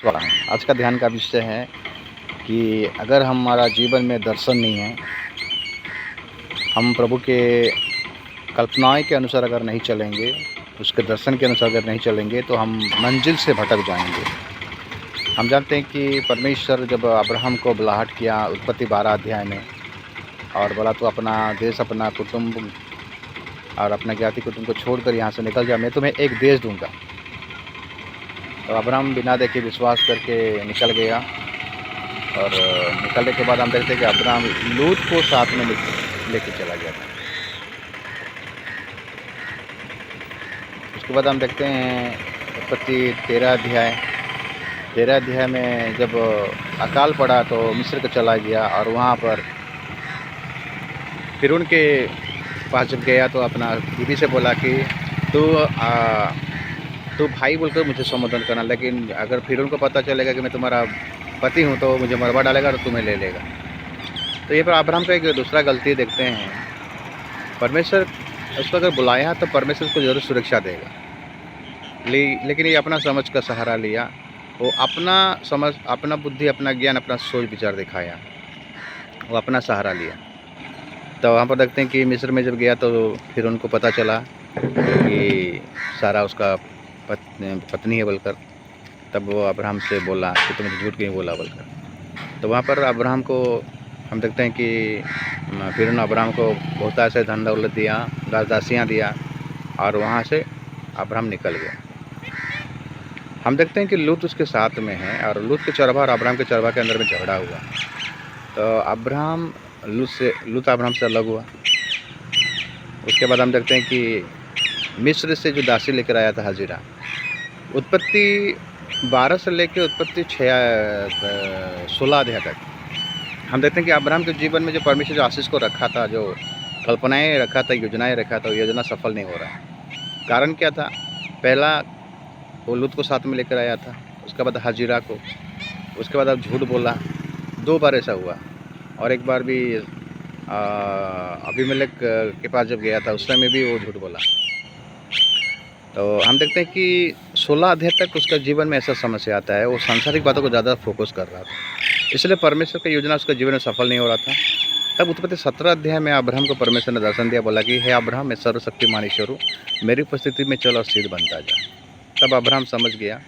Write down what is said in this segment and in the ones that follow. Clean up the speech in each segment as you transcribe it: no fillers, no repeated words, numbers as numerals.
आज का ध्यान का विषय है कि अगर हमारा जीवन में दर्शन नहीं है, हम प्रभु के कल्पनाएँ के अनुसार अगर नहीं चलेंगे, उसके दर्शन के अनुसार अगर नहीं चलेंगे तो हम मंजिल से भटक जाएंगे। हम जानते हैं कि परमेश्वर जब अब्राहम को बुलाहट किया उत्पत्ति 12 अध्याय में, और बोला तो अपना देश, अपना कुटुंब और अपना ज्ञाति कुटुंब को छोड़कर यहाँ से निकल जा, मैं तुम्हें एक देश दूँगा। तो अब्राहम बिना देखे विश्वास करके निकल गया, और निकलने के बाद हम देखते हैं कि अब्राहम लूत को साथ में लेके चला गया था। उसके बाद हम देखते हैं उत्पत्ति 13 अध्याय में जब अकाल पड़ा तो मिस्र को चला गया, और वहाँ पर फिर उनके पास जब गया तो अपना बीवी से बोला कि तू भाई बोलकर मुझे संबोधन करना, लेकिन अगर फिर उनको पता चलेगा कि मैं तुम्हारा पति हूँ तो मुझे मरवा डालेगा और तुम्हें ले लेगा। तो ये पर अब्राहम का एक दूसरा गलती देखते हैं। परमेश्वर उसको अगर बुलाया तो परमेश्वर उसको ज़रूर सुरक्षा देगा, लेकिन ये अपना समझ का सहारा लिया। वो अपना समझ, अपना बुद्धि, अपना ज्ञान, अपना सोच विचार दिखाया, वो अपना सहारा लिया। तो वहाँ पर देखते हैं कि मिस्र में जब गया तो फिर उनको पता चला कि सारा उसका पत्नी है बोलकर, तब वो अब्राहम से बोला कि तुम झूठ क्यों बोला बोलकर। तो वहाँ पर अब्राहम को हम देखते हैं कि फिर उन्होंने अब्राहम को बहुत ऐसे धन दौलत दिया, दासियाँ दिया, और वहाँ से अब्राहम निकल गया। हम देखते हैं कि लूत उसके साथ में है, और लूत के चरवाहा और अब्राहम के चरवाहे के अंदर में झगड़ा हुआ। तो अब्राहम लूत अब्राहम से अलग हुआ। उसके बाद हम देखते हैं कि मिस्र से जो दासी लेकर आया था हाजिरा, उत्पत्ति 12 से लेकर उत्पत्ति 16 अध्याय तक हम देखते हैं कि अब्राहम के जीवन में जो परमेश्वर जो आशीष को रखा था, जो कल्पनाएं रखा था, योजनाएं रखा था, वो योजना सफल नहीं हो रहा है। कारण क्या था? पहला वो लूत को साथ में लेकर आया था, उसके बाद हाजिरा को, उसके बाद अब झूठ बोला। 2 बार ऐसा हुआ, और एक बार भी अबीमेलेक के पास जब गया था उस समय भी वो झूठ बोला। तो हम देखते हैं कि 16 अध्याय तक उसका जीवन में ऐसा समस्या आता है, वो सांसारिक बातों को ज़्यादा फोकस कर रहा था, इसलिए परमेश्वर का योजना उसका जीवन में सफल नहीं हो रहा था। तब उत्पत्ति 17 अध्याय में अब्राहम को परमेश्वर ने दर्शन दिया, बोला कि हे अब्राहम, मैं सर्वशक्तिमान ईश्वर हूँ, मेरी उपस्थिति में चल और सिद्ध बनता जा। तब अब्राहम समझ गया।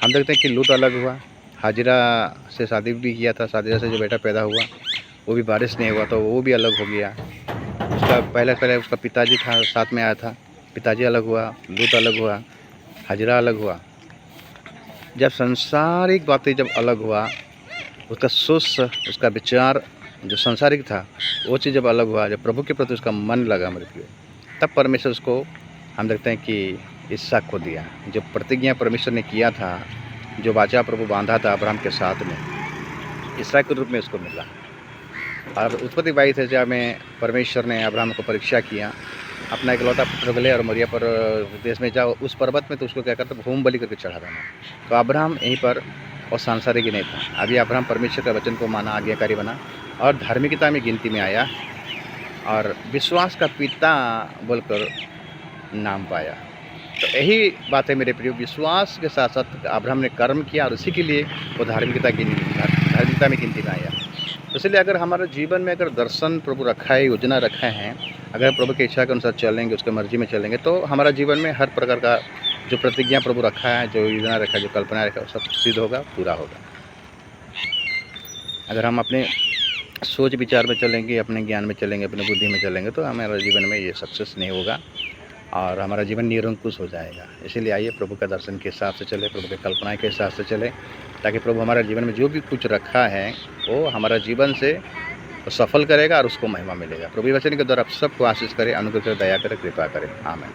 हम देखते हैं कि लूत अलग हुआ, हाजिरा से शादी भी किया था, हाजिरा से जो बेटा पैदा हुआ वो भी बारिश नहीं हुआ तो वो भी अलग हो गया। उसका पहले उसका पिताजी था, साथ में आया था, पिताजी अलग हुआ, लूत अलग हुआ, हाजिरा अलग हुआ। जब सांसारिक बातें जब अलग हुआ, उसका सोच, उसका विचार जो सांसारिक था वो चीज़ जब अलग हुआ, जब प्रभु के प्रति उसका मन लगा मृत्यु, तब परमेश्वर उसको हम देखते हैं कि इसहाक को दिया। जो प्रतिज्ञा परमेश्वर ने किया था, जो वाचा प्रभु बांधा था अब्राहम के साथ में, इसहाक के रूप में उसको मिला। और उत्पत्ति 22 अध्याय में परमेश्वर ने अब्राहम को परीक्षा किया, अपना इकलौता पुत्र ले और मोरिया पर देश में जाओ, उस पर्वत में तो उसको क्या करता, होम बलि करके चढ़ा देना। तो अब्राहम यहीं पर और सांसारिक ही नहीं था। अभी अब्राहम परमेश्वर के वचन को माना, आज्ञाकारी बना और धार्मिकता में गिनती में आया, और विश्वास का पिता बोलकर नाम पाया। तो यही बात है मेरे प्रिय, विश्वास के साथ साथ अब्राहम ने कर्म किया, और उसी के लिए वो धार्मिकता में गिनती में आया। तो इसलिए अगर हमारे जीवन में अगर दर्शन प्रभु रखा है, योजना रखा है, अगर प्रभु की इच्छा के अनुसार चलेंगे, उसके मर्जी में चलेंगे, तो हमारा जीवन में हर प्रकार का जो प्रतिज्ञा प्रभु रखा है, जो योजना रखा है, जो कल्पना रखा है, वो सब सिद्ध होगा, पूरा होगा। अगर हम अपने सोच विचार में चलेंगे, अपने ज्ञान में चलेंगे, अपने बुद्धि में चलेंगे, तो हमारे जीवन में ये सक्सेस नहीं होगा और हमारा जीवन निरंकुश हो जाएगा। इसीलिए आइए प्रभु का दर्शन के हिसाब से चले, प्रभु की कल्पना के हिसाब से चले, ताकि प्रभु हमारे जीवन में जो भी कुछ रखा है वो हमारा जीवन से सफल करेगा और उसको महिमा मिलेगा। प्रभु वचन के द्वारा आप सबको आशीष करे, अनुग्रह करे, दया करे, कृपा करे। आमीन।